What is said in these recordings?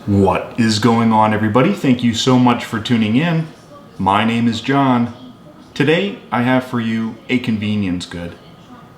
What is going on, everybody? Thank you so much for tuning in. My name is John. Today I have for you a convenience good.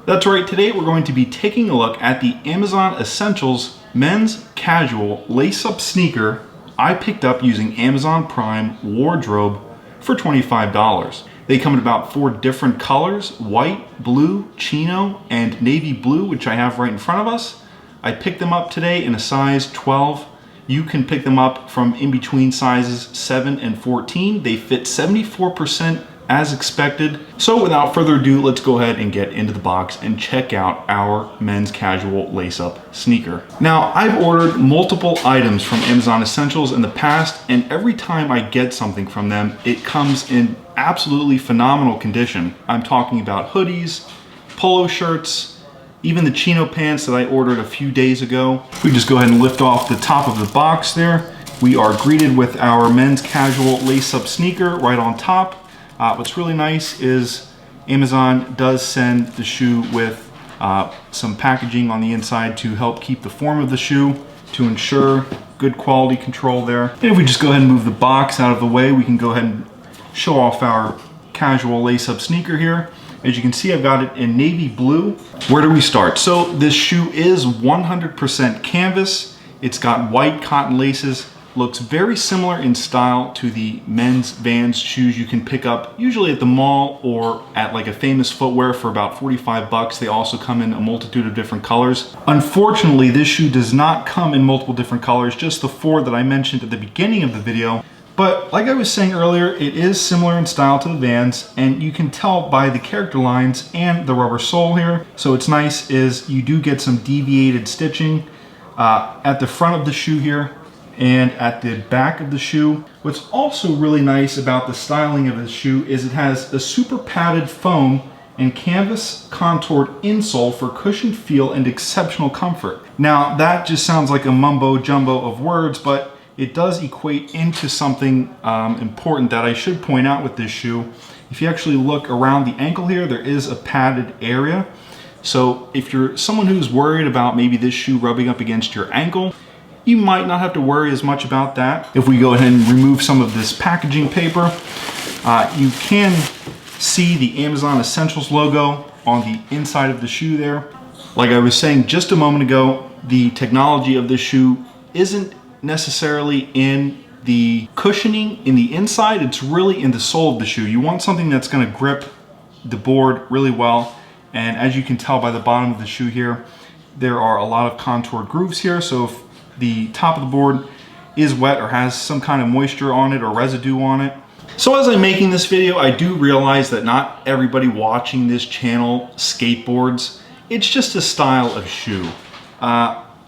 That's right, today we're going to be taking a look at the Amazon Essentials men's casual lace-up sneaker I picked up using Amazon Prime wardrobe for $25. They come in about 4 different colors: white, blue, chino, and navy blue, which I have right in front of us. I picked them up today in a size 12. You can pick them up from in between sizes 7 and 14. They fit 74% as expected. So without further ado, let's go ahead and get into the box and check out our men's casual lace-up sneaker. Now, I've ordered multiple items from Amazon Essentials in the past, and every time I get something from them, it comes in absolutely phenomenal condition. I'm talking about hoodies, polo shirts, even the chino pants that I ordered a few days ago. We just go ahead and lift off the top of the box there. We are greeted with our men's casual lace-up sneaker right on top. What's really nice is Amazon does send the shoe with some packaging on the inside to help keep the form of the shoe, to ensure good quality control there. And if we just go ahead and move the box out of the way, we can go ahead and show off our casual lace-up sneaker here. As you can see, I've got it in navy blue. Where do we start? So this shoe is 100% canvas. It's got white cotton laces. Looks very similar in style to the men's Vans shoes you can pick up usually at the mall or at like a Famous Footwear for about 45 bucks. They also come in a multitude of different colors. Unfortunately, this shoe does not come in multiple different colors, just the 4 that I mentioned at the beginning of the video. But like I was saying earlier, it is similar in style to the Vans, and you can tell by the character lines and the rubber sole here. So what's nice is you do get some deviated stitching at the front of the shoe here and at the back of the shoe. What's also really nice about the styling of this shoe is it has a super padded foam and canvas contoured insole for cushioned feel and exceptional comfort. Now that just sounds like a mumbo jumbo of words, but it does equate into something important that I should point out with this shoe. If you actually look around the ankle here, there is a padded area. So if you're someone who's worried about maybe this shoe rubbing up against your ankle, you might not have to worry as much about that. If we go ahead and remove some of this packaging paper, you can see the Amazon Essentials logo on the inside of the shoe there. Like I was saying just a moment ago, the technology of this shoe isn't necessarily in the cushioning in the inside, it's really in the sole of the shoe. You want something that's going to grip the board really well, and as you can tell by the bottom of the shoe here, there are a lot of contoured grooves here. So if the top of the board is wet or has some kind of moisture on it or residue on it. So as I'm making this video, I do realize that not everybody watching this channel skateboards. It's just a style of shoe.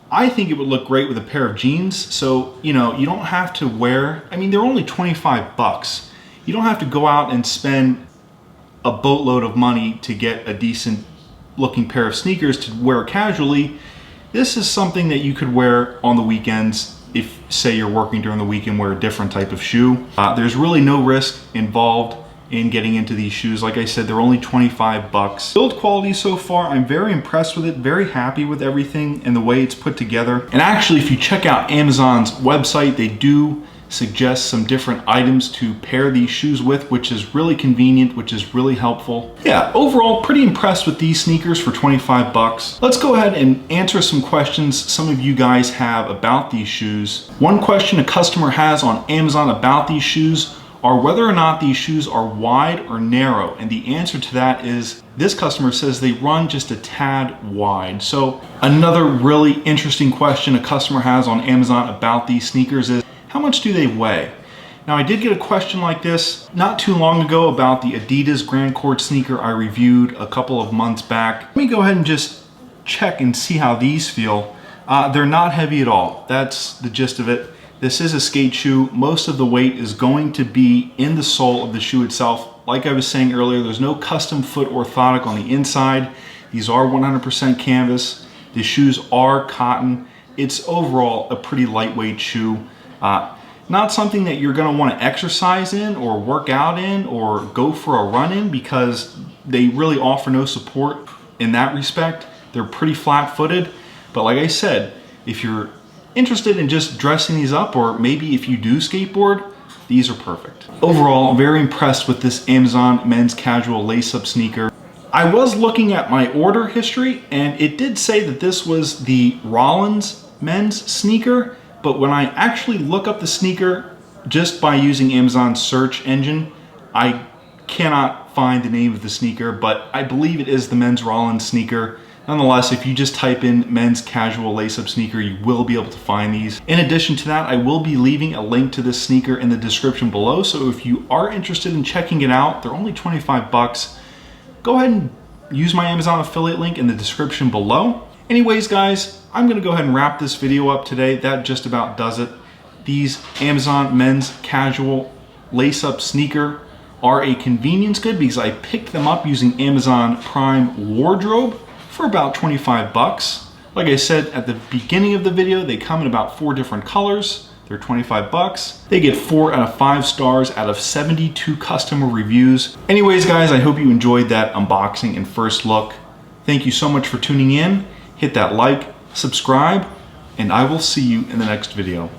I think it would look great with a pair of jeans. So, you know, you don't have to wear, I mean, they're only 25 bucks. You don't have to go out and spend a boatload of money to get a decent looking pair of sneakers to wear casually. This is something that you could wear on the weekends. If, say, you're working during the week and wear a different type of shoe. There's really no risk involved in getting into these shoes. Like I said, they're only 25 bucks. Build quality so far, I'm very impressed with it, very happy with everything and the way it's put together. And actually, if you check out Amazon's website, they do suggest some different items to pair these shoes with, which is really convenient, which is really helpful. Yeah, overall, pretty impressed with these sneakers for 25 bucks. Let's go ahead and answer some questions some of you guys have about these shoes. One question a customer has on Amazon about these shoes are whether or not these shoes are wide or narrow. And the answer to that is, this customer says they run just a tad wide. So another really interesting question a customer has on Amazon about these sneakers is, how much do they weigh? Now, I did get a question like this not too long ago about the Adidas Grand Court sneaker I reviewed a couple of months back. Let me go ahead and just check and see how these feel. They're not heavy at all. That's the gist of it. This is a skate shoe. Most of the weight is going to be in the sole of the shoe itself. Like I was saying earlier, there's no custom foot orthotic on the inside. These are 100% canvas. The shoes are cotton. It's overall a pretty lightweight shoe. Not something that you're going to want to exercise in or work out in or go for a run in, because they really offer no support in that respect. They're pretty flat-footed. But like I said, if you're interested in just dressing these up, or maybe if you do skateboard, these are perfect. Overall, I'm very impressed with this Amazon men's casual lace-up sneaker. I was looking at my order history and it did say that this was the Rollins men's sneaker, but when I actually look up the sneaker just by using Amazon's search engine, I cannot find the name of the sneaker, but I believe it is the men's Rollins sneaker. Nonetheless, if you just type in men's casual lace-up sneaker, you will be able to find these. In addition to that, I will be leaving a link to this sneaker in the description below, so if you are interested in checking it out, they're only 25 bucks. Go ahead and use my Amazon affiliate link in the description below. Anyways, guys, I'm gonna go ahead and wrap this video up today. That just about does it. These Amazon men's casual lace-up sneaker are a convenience good because I picked them up using Amazon Prime Wardrobe for about 25 bucks. Like I said at the beginning of the video, they come in about 4 different colors. They're 25 bucks. They get 4 out of 5 stars out of 72 customer reviews. Anyways, guys, I hope you enjoyed that unboxing and first look. Thank you so much for tuning in. Hit that like, subscribe, and I will see you in the next video.